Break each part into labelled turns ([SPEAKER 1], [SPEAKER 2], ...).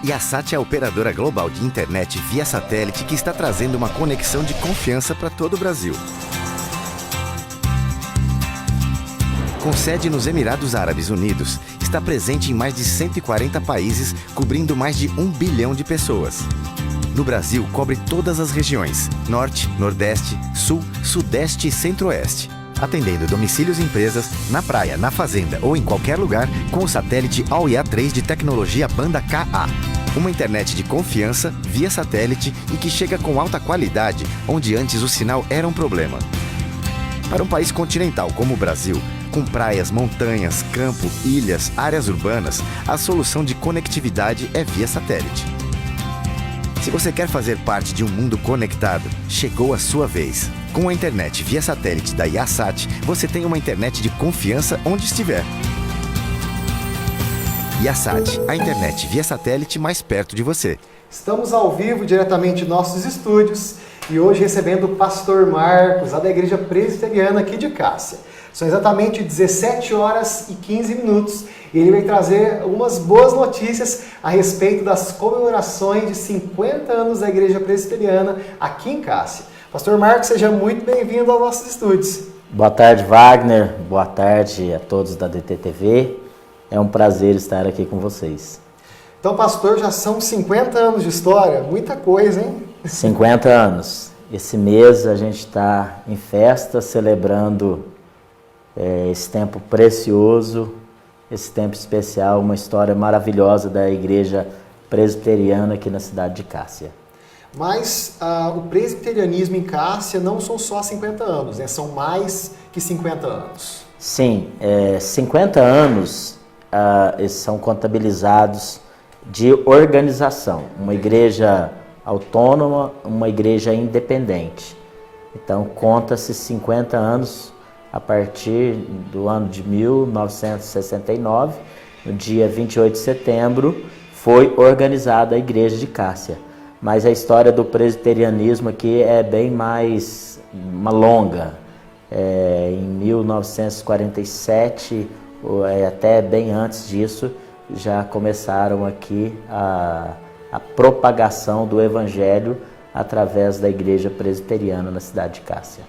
[SPEAKER 1] Yasat é a operadora global de internet via satélite que está trazendo uma conexão de confiança para todo o Brasil. Com sede nos Emirados Árabes Unidos, está presente em mais de 140 países, cobrindo mais de 1 bilhão de pessoas. No Brasil, cobre todas as regiões: Norte, Nordeste, Sul, Sudeste e Centro-Oeste. Atendendo domicílios e empresas, na praia, na fazenda ou em qualquer lugar, com o satélite AOIA-3 de tecnologia banda Ka. Uma internet de confiança, via satélite e que chega com alta qualidade, onde antes o sinal era um problema. Para um país continental como o Brasil, com praias, montanhas, campo, ilhas, áreas urbanas, a solução de conectividade é via satélite. Se você quer fazer parte de um mundo conectado, chegou a sua vez. Com a internet via satélite da Yasat, você tem uma internet de confiança onde estiver. Yasat, a internet via satélite mais perto de você.
[SPEAKER 2] Estamos ao vivo diretamente em nossos estúdios e hoje recebendo o pastor Marcos, lá da Igreja Presbiteriana aqui de Cássia. São exatamente 17 horas e 15 minutos e ele vai trazer algumas boas notícias a respeito das comemorações de 50 anos da Igreja Presbiteriana aqui em Cássia. Pastor Marcos, seja muito bem-vindo aos nossos estúdios.
[SPEAKER 3] Boa tarde, Wagner. Boa tarde a todos da DTTV. É um prazer estar aqui com vocês.
[SPEAKER 2] Então, pastor, já são 50 anos de história, muita coisa, hein?
[SPEAKER 3] 50 anos. Esse mês a gente está em festa, celebrando esse tempo precioso, esse tempo especial, uma história maravilhosa da Igreja Presbiteriana aqui na cidade de Cássia.
[SPEAKER 2] Mas o presbiterianismo em Cássia não são só 50 anos, né? São mais que 50 anos.
[SPEAKER 3] Sim, 50 anos eles são contabilizados de organização, uma igreja autônoma, uma igreja independente. Então, conta-se 50 anos a partir do ano de 1969, no dia 28 de setembro, foi organizada a igreja de Cássia. Mas a história do presbiterianismo aqui é bem mais longa. Em 1947, até bem antes disso, já começaram aqui a propagação do evangelho através da igreja presbiteriana na cidade de Cássia.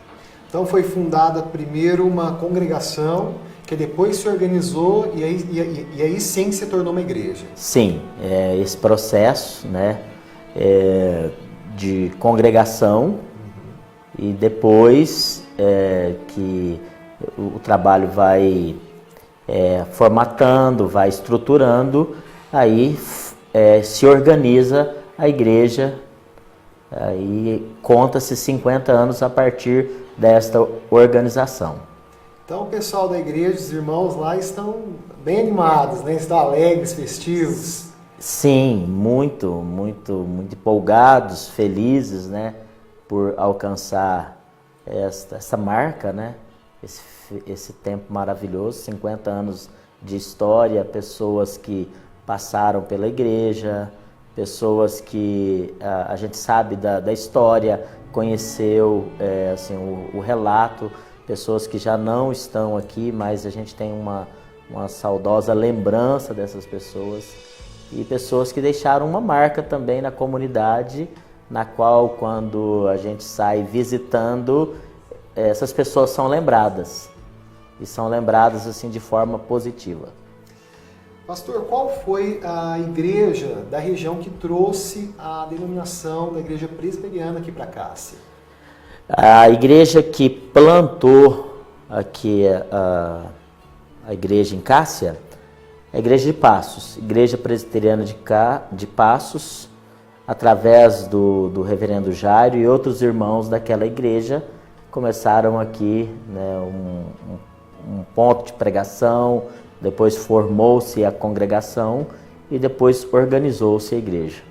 [SPEAKER 2] Então foi fundada primeiro uma congregação, que depois se organizou e aí sim se tornou uma igreja.
[SPEAKER 3] Sim, esse processo, né, de congregação e depois que o trabalho vai formatando, vai estruturando, aí se organiza a igreja, aí conta-se 50 anos a partir desta organização.
[SPEAKER 2] Então o pessoal da igreja, os irmãos lá estão bem animados, né? Estão alegres, festivos.
[SPEAKER 3] Sim, muito empolgados, felizes, né, por alcançar essa marca, né, esse tempo maravilhoso, 50 anos de história, pessoas que passaram pela igreja, pessoas que a gente sabe da história, conheceu assim, o relato, pessoas que já não estão aqui, mas a gente tem uma saudosa lembrança dessas pessoas. E pessoas que deixaram uma marca também na comunidade, na qual, quando a gente sai visitando, essas pessoas são lembradas. E são lembradas assim de forma positiva.
[SPEAKER 2] Pastor, qual foi a igreja da região que trouxe a denominação da Igreja Presbiteriana aqui para Cássia?
[SPEAKER 3] A igreja que plantou aqui a igreja em Cássia, a Igreja de Passos, Igreja Presbiteriana de Passos, através do reverendo Jairo e outros irmãos daquela igreja, começaram aqui, né, um ponto de pregação, depois formou-se a congregação e depois organizou-se a igreja.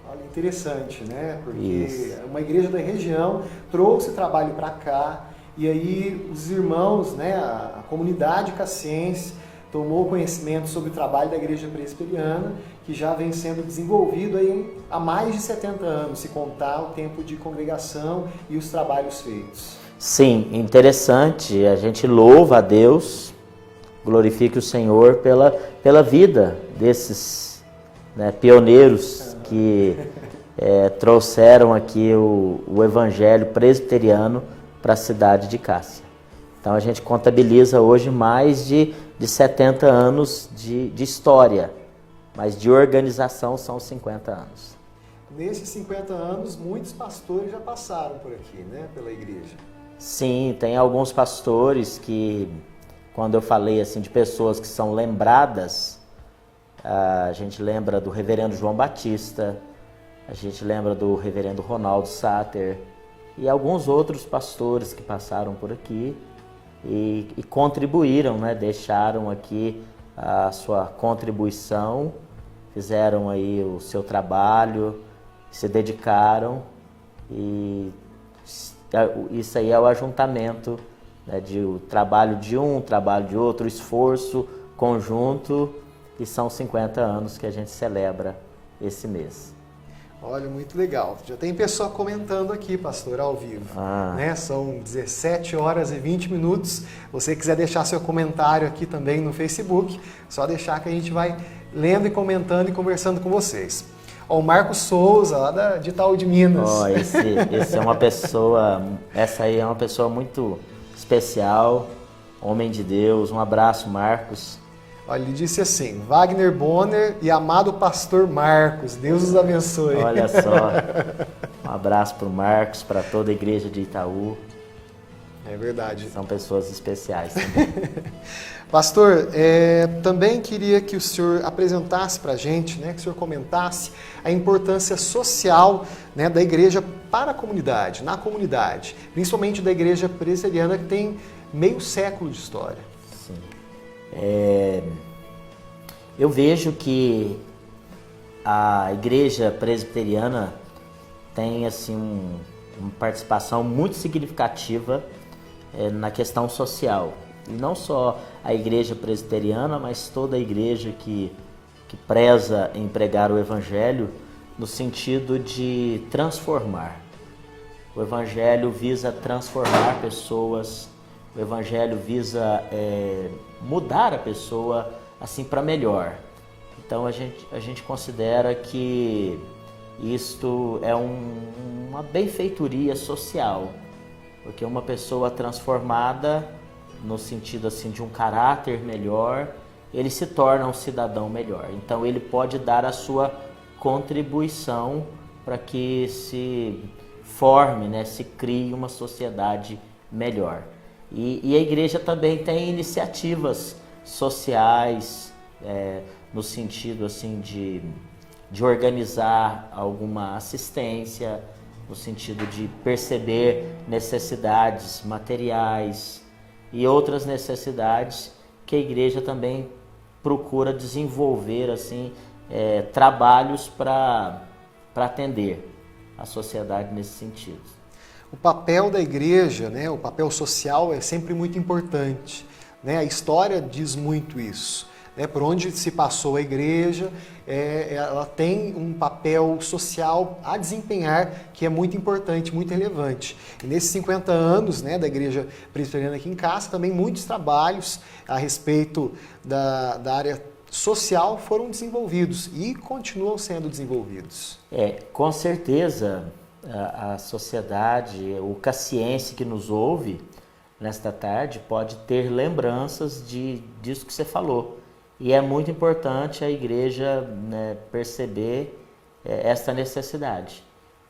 [SPEAKER 2] Olha, interessante, né? Porque
[SPEAKER 3] Isso.
[SPEAKER 2] Uma igreja da região trouxe trabalho para cá e aí os irmãos, né, a comunidade cassiense, tomou conhecimento sobre o trabalho da Igreja Presbiteriana, que já vem sendo desenvolvido aí há mais de 70 anos, se contar o tempo de congregação e os trabalhos feitos.
[SPEAKER 3] Sim, interessante, a gente louva a Deus, glorifica o Senhor pela vida desses né, pioneiros que trouxeram aqui o evangelho presbiteriano para a cidade de Cássia. Então a gente contabiliza hoje mais de 70 anos de história, mas de organização são 50 anos.
[SPEAKER 2] Nesses 50 anos, muitos pastores já passaram por aqui, né, pela igreja.
[SPEAKER 3] Sim, tem alguns pastores que, quando eu falei assim de pessoas que são lembradas, a gente lembra do reverendo João Batista, a gente lembra do reverendo Ronaldo Sater e alguns outros pastores que passaram por aqui e contribuíram, né, deixaram aqui a sua contribuição, fizeram aí o seu trabalho, se dedicaram e isso aí é o ajuntamento, né, o trabalho de um, o trabalho de outro, o esforço conjunto, e são 50 anos que a gente celebra esse mês.
[SPEAKER 2] Olha, muito legal. Já tem pessoa comentando aqui, pastor, ao vivo. Né? São 17 horas e 20 minutos. Se você quiser deixar seu comentário aqui também no Facebook, só deixar que a gente vai lendo e comentando e conversando com vocês. Ó, o Marcos Souza, lá de Itaú de Minas.
[SPEAKER 3] Oh, esse é uma pessoa, essa aí é uma pessoa muito especial, homem de Deus. Um abraço, Marcos.
[SPEAKER 2] Olha, ele disse assim: Wagner Bonner e amado pastor Marcos, Deus os abençoe.
[SPEAKER 3] Olha só, um abraço para o Marcos, para toda a igreja de Itaú.
[SPEAKER 2] É verdade.
[SPEAKER 3] São pessoas especiais também.
[SPEAKER 2] Pastor, também queria que o senhor apresentasse para a gente, né, que o senhor comentasse a importância social, né, da igreja para a comunidade, na comunidade, principalmente da igreja presbiteriana, que tem meio século de história.
[SPEAKER 3] Sim. Eu vejo que a igreja presbiteriana tem assim uma participação muito significativa na questão social. E não só a igreja presbiteriana, mas toda a igreja que preza em pregar o evangelho no sentido de transformar. O evangelho visa transformar pessoas, o evangelho visa mudar a pessoa assim para melhor. Então a gente considera que isto é uma benfeitoria social, porque uma pessoa transformada no sentido assim de um caráter melhor, ele se torna um cidadão melhor. Então ele pode dar a sua contribuição para que se forme, né, se crie uma sociedade melhor. E a igreja também tem iniciativas sociais, no sentido assim de organizar alguma assistência, no sentido de perceber necessidades materiais e outras necessidades que a igreja também procura desenvolver assim, trabalhos para atender a sociedade nesse sentido.
[SPEAKER 2] O papel da igreja, né, o papel social é sempre muito importante, né? A história diz muito isso. Né? Por onde se passou a igreja, ela tem um papel social a desempenhar que é muito importante, muito relevante. E nesses 50 anos, né, da igreja presbiteriana aqui em Cássia, também muitos trabalhos a respeito da área social foram desenvolvidos e continuam sendo desenvolvidos.
[SPEAKER 3] Com certeza a sociedade, o cassiense que nos ouve nesta tarde pode ter lembranças disso que você falou. E é muito importante a igreja, né, perceber esta necessidade.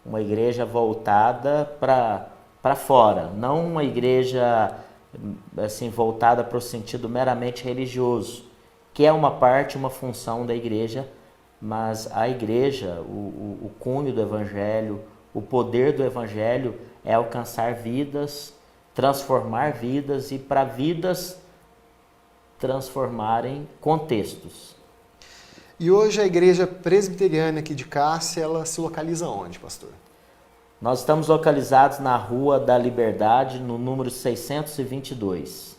[SPEAKER 3] Uma igreja voltada para fora, não uma igreja assim, voltada para o sentido meramente religioso, que é uma parte, uma função da igreja, mas a igreja, o cunho do evangelho, o poder do evangelho é alcançar vidas, transformar vidas e para vidas transformarem contextos.
[SPEAKER 2] E hoje a igreja presbiteriana aqui de Cássia, ela se localiza onde, pastor?
[SPEAKER 3] Nós estamos localizados na Rua da Liberdade, no número 622.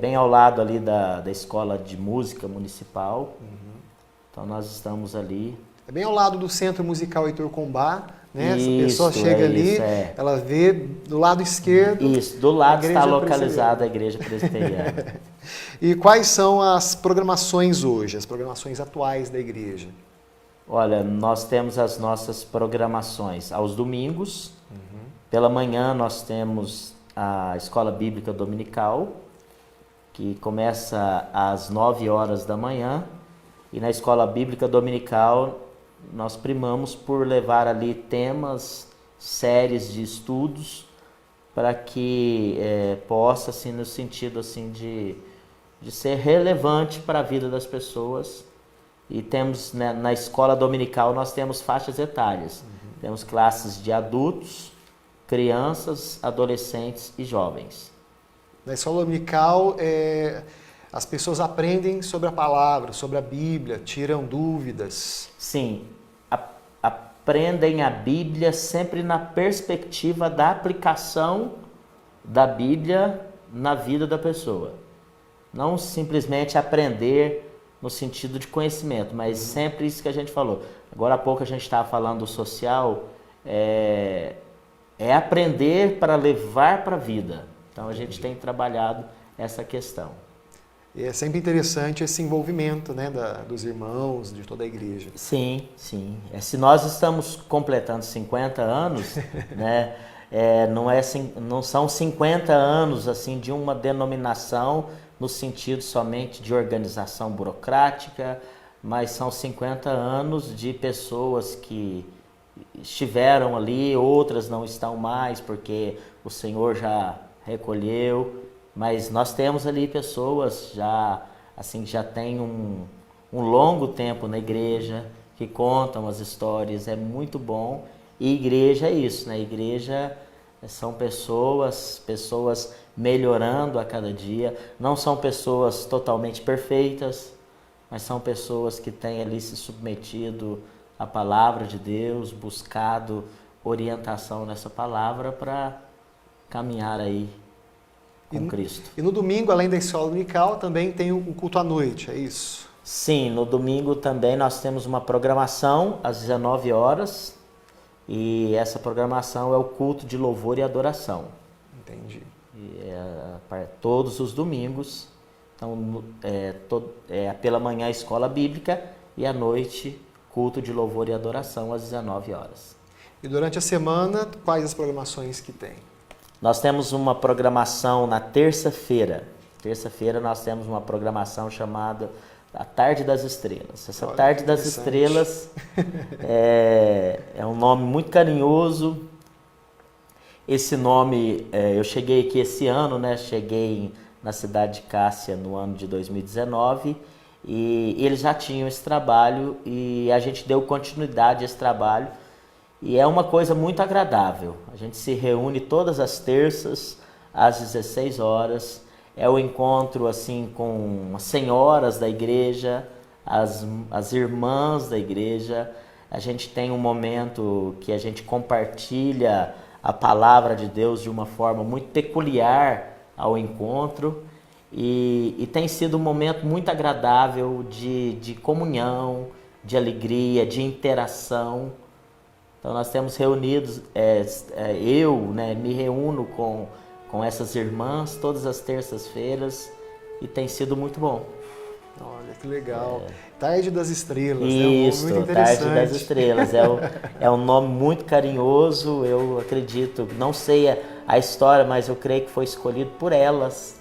[SPEAKER 3] Bem ao lado ali da Escola de Música Municipal. Uhum. Então nós estamos ali. É
[SPEAKER 2] bem ao lado do Centro Musical Heitor Combá, né? Essa pessoa chega ali, ela vê do lado esquerdo.
[SPEAKER 3] Isso, do lado está localizada a igreja presbiteriana.
[SPEAKER 2] E quais são as programações hoje, as programações atuais da igreja?
[SPEAKER 3] Olha, nós temos as nossas programações aos domingos. Pela manhã nós temos a Escola Bíblica Dominical, que começa às 9 horas da manhã. E na Escola Bíblica Dominical nós primamos por levar ali temas, séries de estudos, para que possa, assim, no sentido assim, de ser relevante para a vida das pessoas. E temos, né, na escola dominical nós temos faixas etárias. Temos classes de adultos, crianças, adolescentes e jovens.
[SPEAKER 2] Na escola dominical, as pessoas aprendem sobre a palavra, sobre a Bíblia, tiram dúvidas.
[SPEAKER 3] Sim, aprendem a Bíblia sempre na perspectiva da aplicação da Bíblia na vida da pessoa. Não simplesmente aprender no sentido de conhecimento, mas sempre isso que a gente falou. Agora há pouco a gente estava falando do social, é aprender para levar para a vida. Então a gente tem trabalhado essa questão.
[SPEAKER 2] E é sempre interessante esse envolvimento, né, dos irmãos, de toda a igreja.
[SPEAKER 3] Sim, sim. Se nós estamos completando 50 anos, né, não são 50 anos assim, de uma denominação no sentido somente de organização burocrática, mas são 50 anos de pessoas que estiveram ali, outras não estão mais porque o Senhor já recolheu, mas nós temos ali pessoas já têm um longo tempo na igreja, que contam as histórias, é muito bom. E igreja é isso, né? Igreja são pessoas melhorando a cada dia, não são pessoas totalmente perfeitas, mas são pessoas que têm ali se submetido à palavra de Deus, buscado orientação nessa palavra para caminhar aí com Cristo.
[SPEAKER 2] E no domingo, além da escola dominical, também tem o culto à noite, é isso?
[SPEAKER 3] Sim, no domingo também nós temos uma programação às 19 horas e essa programação é o culto de louvor e adoração.
[SPEAKER 2] Entendi.
[SPEAKER 3] E todos os domingos, então, pela manhã escola bíblica e à noite culto de louvor e adoração às 19 horas.
[SPEAKER 2] E durante a semana, quais as programações que tem?
[SPEAKER 3] Nós temos uma programação na terça-feira. Terça-feira nós temos uma programação chamada A Tarde das Estrelas. Essa
[SPEAKER 2] Olha,
[SPEAKER 3] Tarde das Estrelas é um nome muito carinhoso. Esse nome, eu cheguei aqui esse ano, né? Cheguei na cidade de Cássia no ano de 2019 e eles já tinham esse trabalho e a gente deu continuidade a esse trabalho. E é uma coisa muito agradável. A gente se reúne todas as terças, às 16 horas. É o encontro assim, com as senhoras da igreja, as irmãs da igreja. A gente tem um momento que a gente compartilha a palavra de Deus de uma forma muito peculiar ao encontro. E tem sido um momento muito agradável de comunhão, de alegria, de interação. Então nós temos reunidos, eu, né, me reúno com essas irmãs todas as terças-feiras e tem sido muito bom.
[SPEAKER 2] Olha, que legal. Tarde das Estrelas,
[SPEAKER 3] isso,
[SPEAKER 2] né? Um nome muito interessante.
[SPEAKER 3] Tarde das Estrelas. É um nome muito carinhoso, eu acredito. Não sei a história, mas eu creio que foi escolhido por elas.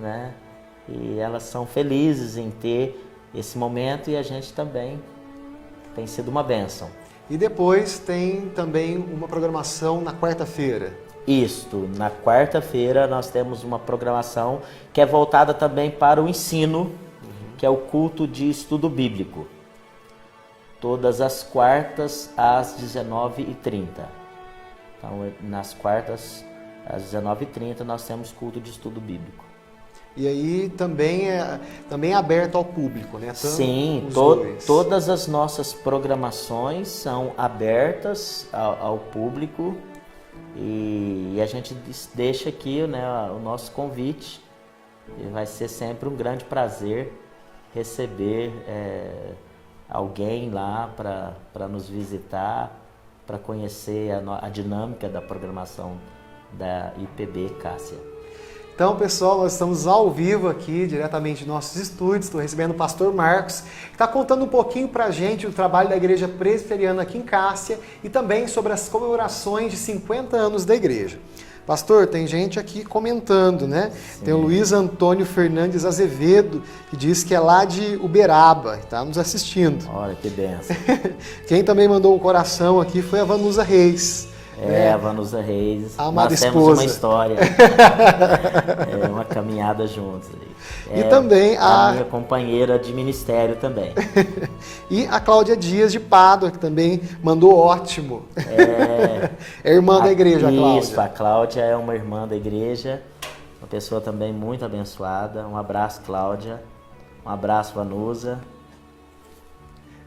[SPEAKER 3] Né? E elas são felizes em ter esse momento e a gente também tem sido uma bênção.
[SPEAKER 2] E depois tem também uma programação na quarta-feira.
[SPEAKER 3] Isto, na quarta-feira nós temos uma programação que é voltada também para o ensino, que é o culto de estudo bíblico. Todas as quartas às 19h30. Então, nas quartas às 19h30 nós temos culto de estudo bíblico.
[SPEAKER 2] E aí também é aberto ao público, né?
[SPEAKER 3] Sim, todas as nossas programações são abertas ao público e a gente deixa aqui, né, o nosso convite. E vai ser sempre um grande prazer receber alguém lá para nos visitar, para conhecer a dinâmica da programação da IPB Cássia.
[SPEAKER 2] Então, pessoal, nós estamos ao vivo aqui, diretamente de nossos estúdios. Estou recebendo o pastor Marcos, que está contando um pouquinho para a gente do trabalho da Igreja Presbiteriana aqui em Cássia e também sobre as comemorações de 50 anos da igreja. Pastor, tem gente aqui comentando, né? Sim. Tem o Luiz Antônio Fernandes Azevedo, que diz que é lá de Uberaba, está nos assistindo.
[SPEAKER 3] Olha, que benção.
[SPEAKER 2] Quem também mandou um coração aqui foi a Vanusa Reis.
[SPEAKER 3] A Vanusa Reis.
[SPEAKER 2] A amada
[SPEAKER 3] Nós
[SPEAKER 2] esposa.
[SPEAKER 3] temos uma história. Uma caminhada juntos.
[SPEAKER 2] E também
[SPEAKER 3] a minha companheira de ministério também.
[SPEAKER 2] E a Cláudia Dias de Pádua, que também mandou ótimo. É irmã da igreja, a Cláudia.
[SPEAKER 3] Isso, a Cláudia é uma irmã da igreja, uma pessoa também muito abençoada. Um abraço, Cláudia. Um abraço, Vanusa.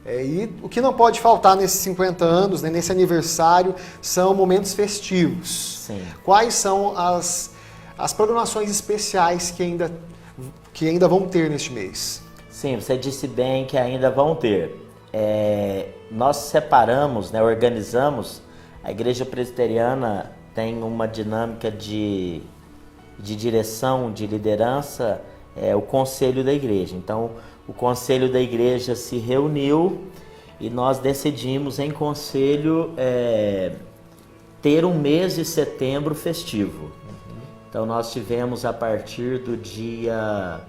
[SPEAKER 2] E o que não pode faltar nesses 50 anos, né, nesse aniversário, são momentos festivos.
[SPEAKER 3] Sim.
[SPEAKER 2] Quais são as programações especiais que ainda vão ter neste mês?
[SPEAKER 3] Sim, você disse bem que ainda vão ter. Nós separamos, né, organizamos, a Igreja Presbiteriana tem uma dinâmica de direção, de liderança, o Conselho da Igreja. Então, o Conselho da Igreja se reuniu e nós decidimos em conselho ter um mês de setembro festivo. Então nós tivemos a partir do dia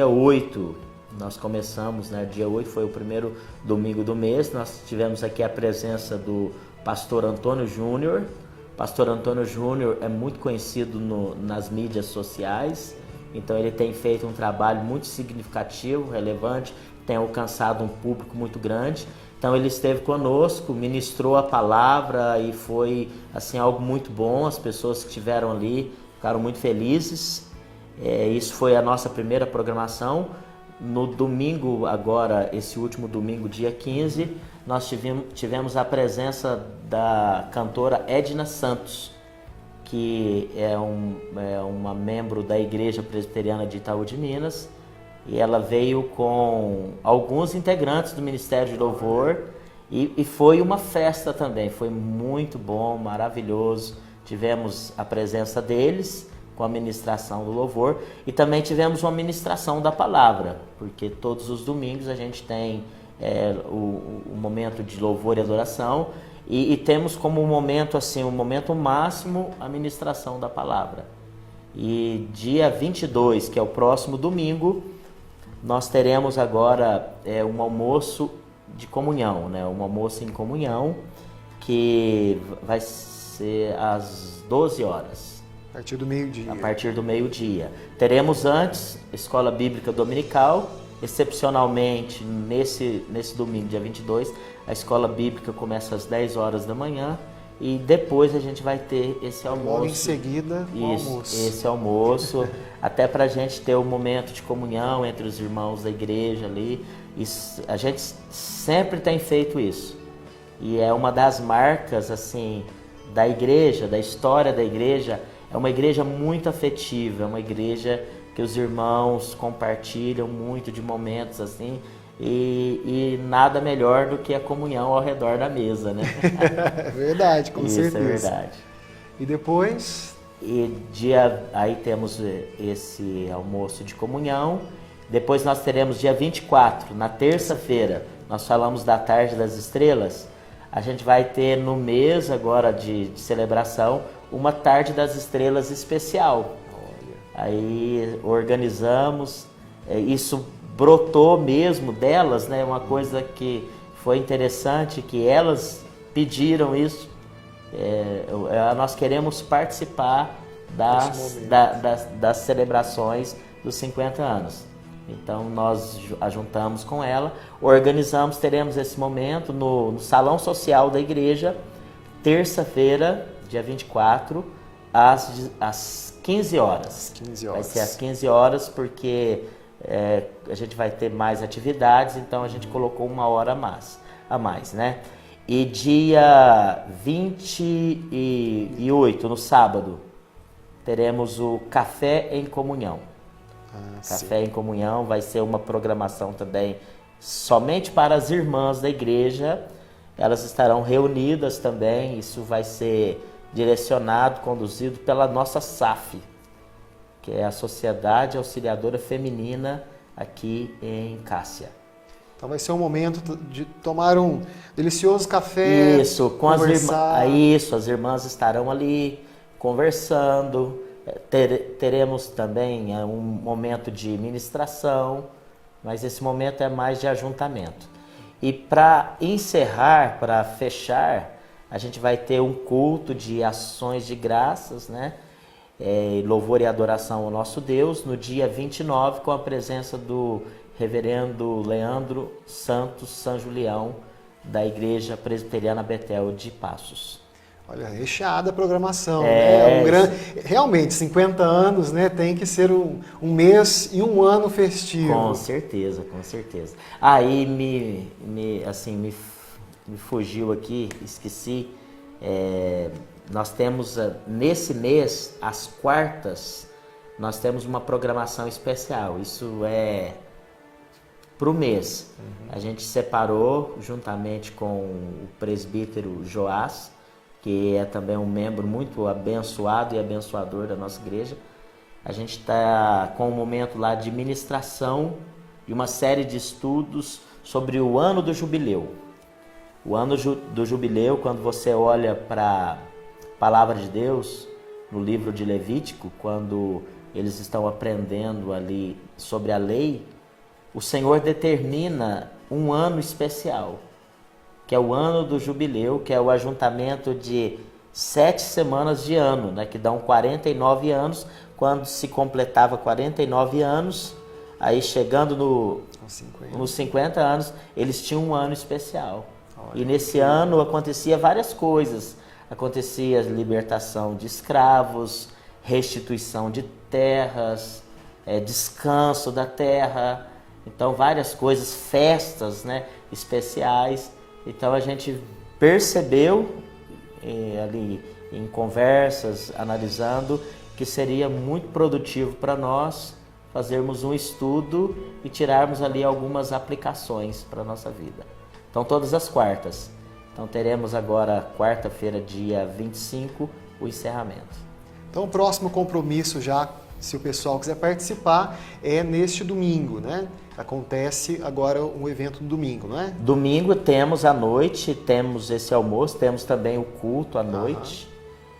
[SPEAKER 3] 8, nós começamos, né? Dia 8 foi o primeiro domingo do mês, nós tivemos aqui a presença do pastor Antônio Júnior. Pastor Antônio Júnior é muito conhecido nas mídias sociais. Então ele tem feito um trabalho muito significativo, relevante, tem alcançado um público muito grande. Então ele esteve conosco, ministrou a palavra e foi assim algo muito bom. As pessoas que estiveram ali ficaram muito felizes. Isso foi a nossa primeira programação. No domingo, agora, esse último domingo, dia 15, nós tivemos a presença da cantora Edna Santos, que é uma membro da Igreja Presbiteriana de Itaú de Minas, e ela veio com alguns integrantes do Ministério de Louvor, e foi uma festa também, foi muito bom, maravilhoso. Tivemos a presença deles com a ministração do louvor, e também tivemos uma ministração da palavra, porque todos os domingos a gente tem o momento de louvor e adoração, e temos como um momento assim, um momento máximo, a ministração da palavra. E dia 22, que é o próximo domingo, nós teremos agora um almoço de comunhão, né? Um almoço em comunhão, que vai ser às 12 horas.
[SPEAKER 2] A partir do meio-dia.
[SPEAKER 3] A partir do meio-dia. Teremos antes Escola Bíblica Dominical, excepcionalmente nesse domingo, dia 22, a Escola Bíblica começa às 10 horas da manhã e depois a gente vai ter esse almoço.
[SPEAKER 2] Logo em seguida, o almoço.
[SPEAKER 3] Esse almoço, até para a gente ter um momento de comunhão entre os irmãos da igreja ali. A gente sempre tem feito isso. E é uma das marcas assim da igreja, da história da igreja. É uma igreja muito afetiva, é uma igreja que os irmãos compartilham muito de momentos assim, e nada melhor do que a comunhão ao redor da mesa, né?
[SPEAKER 2] É verdade, com certeza.
[SPEAKER 3] Isso é verdade.
[SPEAKER 2] E depois?
[SPEAKER 3] Aí temos esse almoço de comunhão. Depois nós teremos dia 24, na terça-feira, nós falamos da Tarde das Estrelas. A gente vai ter no mês agora de celebração uma Tarde das Estrelas especial. Aí organizamos, isso brotou mesmo delas, né? Uma coisa que foi interessante, que elas pediram isso. Nós queremos participar das celebrações dos 50 anos. Então nós ajuntamos com ela, organizamos, teremos esse momento no Salão Social da Igreja, terça-feira, dia 24, às 15 horas.
[SPEAKER 2] 15 horas.
[SPEAKER 3] Vai ser às 15 horas porque a gente vai ter mais atividades, então a gente colocou uma hora a mais, né? E dia 28, no sábado, teremos o Café em Comunhão. Café em Comunhão vai ser uma programação também somente para as irmãs da igreja. Elas estarão reunidas também, isso vai ser direcionado, conduzido pela nossa SAF. que é a Sociedade Auxiliadora Feminina aqui em Cássia.
[SPEAKER 2] Então vai ser um momento de tomar um delicioso café,
[SPEAKER 3] Isso, com
[SPEAKER 2] conversar.
[SPEAKER 3] as irmãs estarão ali conversando. Teremos também um momento de ministração, mas esse momento é mais de ajuntamento. E para encerrar, para fechar, a gente vai ter um culto de ações de graças, né? Louvor e adoração ao nosso Deus, no dia 29, com a presença do reverendo Leandro Santos San Julião, da Igreja Presbiteriana Betel de Passos.
[SPEAKER 2] Olha, recheada a programação, né? Realmente, 50 anos, né? Tem que ser um mês e um ano festivo.
[SPEAKER 3] Com certeza, com certeza. Aí me fugiu aqui, esqueci. Nós temos nesse mês, às quartas, nós temos uma programação especial. Isso é para o mês. A gente separou juntamente com o presbítero Joás, que é também um membro muito abençoado e abençoador da nossa igreja. A gente está com um momento lá de ministração e uma série de estudos sobre o ano do jubileu. O ano do jubileu, quando você olha para a palavra de Deus, no livro de Levítico, quando eles estão aprendendo ali sobre a lei, o Senhor determina um ano especial, que é o ano do jubileu, que é o ajuntamento de 7 semanas de ano, né, que dão 49 anos. Quando se completava 49 anos, aí chegando nos 50 anos, eles tinham um ano especial. Olha, e nesse ano acontecia várias coisas. Acontecia libertação de escravos, restituição de terras, descanso da terra, então várias coisas, festas, né, especiais. Então a gente percebeu ali em conversas, analisando, que seria muito produtivo para nós fazermos um estudo e tirarmos ali algumas aplicações para a nossa vida. Então todas as quartas. Então teremos agora, quarta-feira, dia 25, o encerramento.
[SPEAKER 2] Então o próximo compromisso já, se o pessoal quiser participar, é neste domingo, né? Acontece agora um evento no domingo, não é?
[SPEAKER 3] Domingo temos à noite, temos esse almoço, temos também o culto à noite.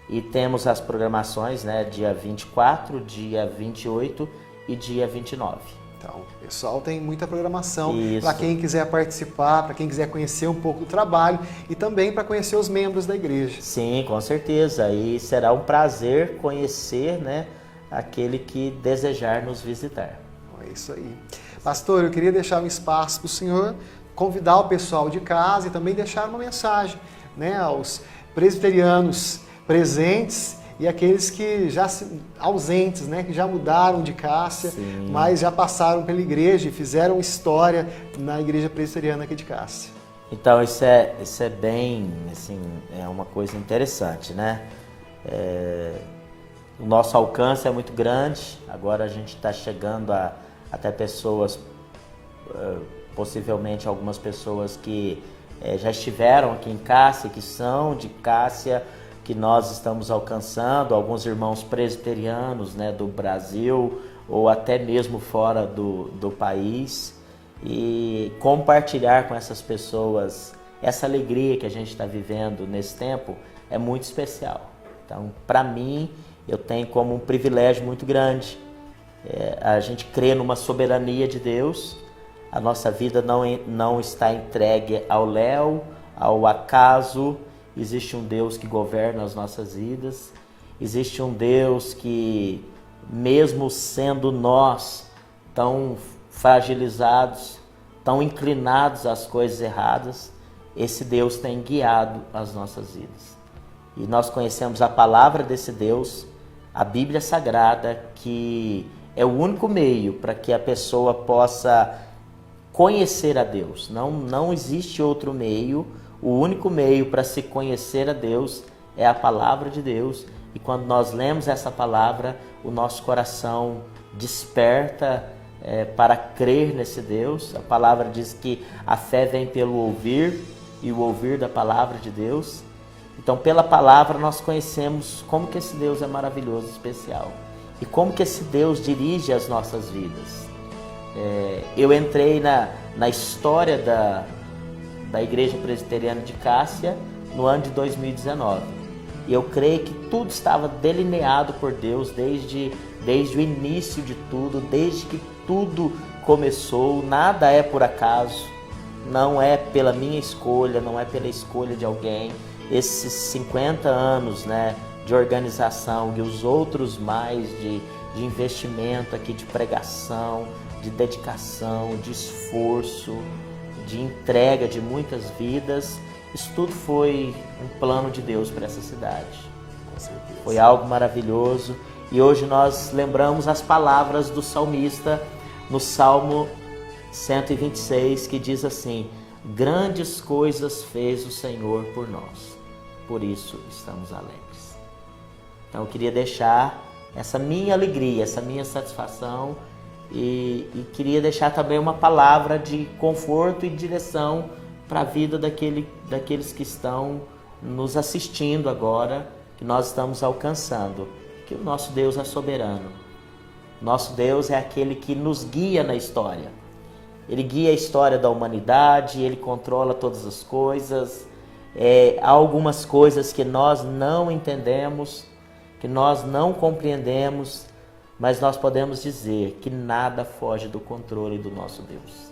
[SPEAKER 3] E temos as programações, né? Dia 24, dia 28 e dia 29.
[SPEAKER 2] Então, o pessoal tem muita programação
[SPEAKER 3] Isso.
[SPEAKER 2] Para quem quiser participar, para quem quiser conhecer um pouco do trabalho e também para conhecer os membros da igreja.
[SPEAKER 3] Sim, com certeza. E será um prazer conhecer, né, aquele que desejar nos visitar.
[SPEAKER 2] É isso aí. Pastor, eu queria deixar um espaço para o senhor convidar o pessoal de casa e também deixar uma mensagem, né, aos presbiterianos presentes e aqueles que já ausentes, né, que já mudaram de Cássia,
[SPEAKER 3] Sim.
[SPEAKER 2] mas já passaram pela igreja e fizeram história na igreja presbiteriana aqui de Cássia.
[SPEAKER 3] Então isso é bem, assim, é uma coisa interessante, né? O nosso alcance é muito grande. Agora a gente está chegando até pessoas, possivelmente algumas pessoas que já estiveram aqui em Cássia, que são de Cássia, que nós estamos alcançando, alguns irmãos presbiterianos, né, do Brasil ou até mesmo fora do país, e compartilhar com essas pessoas essa alegria que a gente está vivendo nesse tempo é muito especial. Então, para mim, eu tenho como um privilégio muito grande. A gente crê numa soberania de Deus, a nossa vida não está entregue ao léu, ao acaso. Existe um Deus que governa as nossas vidas, existe um Deus que, mesmo sendo nós tão fragilizados, tão inclinados às coisas erradas, esse Deus tem guiado as nossas vidas. E nós conhecemos a palavra desse Deus, a Bíblia Sagrada, que é o único meio para que a pessoa possa conhecer a Deus. Não existe outro meio. O único meio para se conhecer a Deus é a palavra de Deus. E quando nós lemos essa palavra, o nosso coração desperta para crer nesse Deus. A palavra diz que a fé vem pelo ouvir e o ouvir da palavra de Deus. Então, pela palavra, nós conhecemos como que esse Deus é maravilhoso, especial. e como que esse Deus dirige as nossas vidas. Eu entrei na história da Igreja Presbiteriana de Cássia no ano de 2019. E eu creio que tudo estava delineado por Deus desde o início de tudo, desde que tudo começou. Nada é por acaso, não é pela minha escolha, não é pela escolha de alguém. Esses 50 anos, né, de organização e os outros mais de investimento aqui, de pregação, de dedicação, de esforço, de entrega de muitas vidas, isso tudo foi um plano de Deus para essa cidade.
[SPEAKER 2] Com certeza.
[SPEAKER 3] Foi algo maravilhoso. E hoje nós lembramos as palavras do salmista no Salmo 126, que diz assim: grandes coisas fez o Senhor por nós, por isso estamos alegres. Então eu queria deixar essa minha alegria, essa minha satisfação e queria deixar também uma palavra de conforto e direção para a vida daqueles que estão nos assistindo agora, que nós estamos alcançando, que o nosso Deus é soberano. Nosso Deus é aquele que nos guia na história. Ele guia a história da humanidade, Ele controla todas as coisas. Há algumas coisas que nós não entendemos, que nós não compreendemos, mas nós podemos dizer que nada foge do controle do nosso Deus.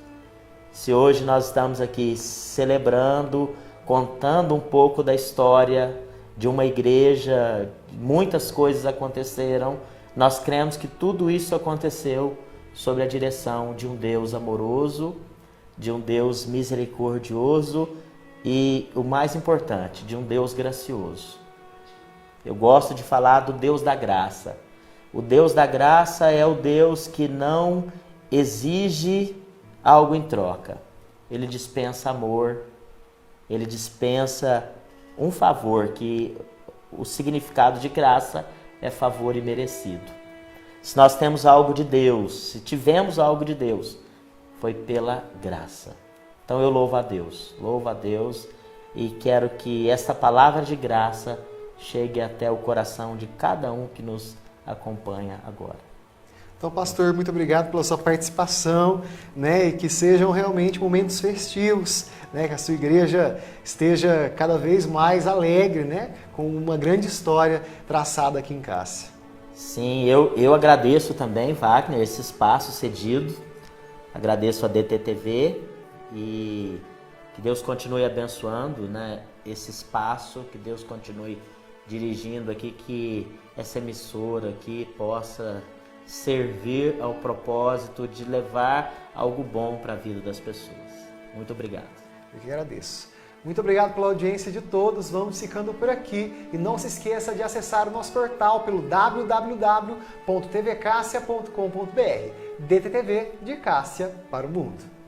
[SPEAKER 3] Se hoje nós estamos aqui celebrando, contando um pouco da história de uma igreja, muitas coisas aconteceram, nós cremos que tudo isso aconteceu sob a direção de um Deus amoroso, de um Deus misericordioso e, o mais importante, de um Deus gracioso. Eu gosto de falar do Deus da graça. O Deus da graça é o Deus que não exige algo em troca. Ele dispensa amor, Ele dispensa um favor, que o significado de graça é favor imerecido. Se nós temos algo de Deus, se tivemos algo de Deus, foi pela graça. Então eu louvo a Deus e quero que essa palavra de graça chegue até o coração de cada um que nos acompanha agora.
[SPEAKER 2] Então, pastor, muito obrigado pela sua participação, né? E que sejam realmente momentos festivos, né? Que a sua igreja esteja cada vez mais alegre, né? Com uma grande história traçada aqui em Cássia.
[SPEAKER 3] Sim, eu agradeço também, Wagner, esse espaço cedido. Agradeço a DTTV e que Deus continue abençoando, né, esse espaço, que Deus continue dirigindo aqui, que essa emissora aqui possa servir ao propósito de levar algo bom para a vida das pessoas. Muito obrigado.
[SPEAKER 2] Eu que agradeço. Muito obrigado pela audiência de todos. Vamos ficando por aqui. E não se esqueça de acessar o nosso portal pelo www.tvcassia.com.br. DTTV de Cássia para o mundo.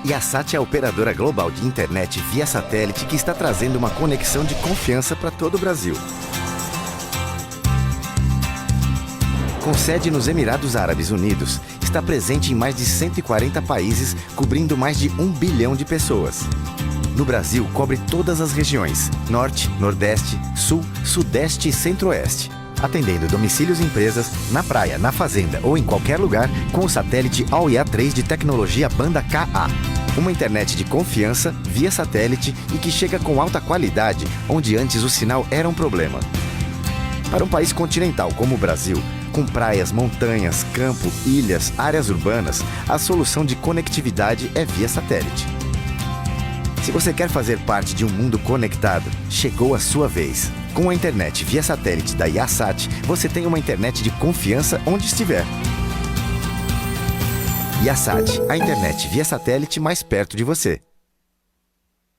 [SPEAKER 1] E a SAT é a operadora global de internet via satélite que está trazendo uma conexão de confiança para todo o Brasil. Com sede nos Emirados Árabes Unidos, está presente em mais de 140 países, cobrindo mais de 1 bilhão de pessoas. No Brasil, cobre todas as regiões: Norte, Nordeste, Sul, Sudeste e Centro-Oeste. Atendendo domicílios e empresas, na praia, na fazenda ou em qualquer lugar, com o satélite AOIA-3 de tecnologia banda Ka. Uma internet de confiança, via satélite e que chega com alta qualidade, onde antes o sinal era um problema. Para um país continental como o Brasil, com praias, montanhas, campo, ilhas, áreas urbanas, a solução de conectividade é via satélite. Se você quer fazer parte de um mundo conectado, chegou a sua vez. Com a internet via satélite da Yasat, você tem uma internet de confiança onde estiver. Yasat, a internet via satélite mais perto de você.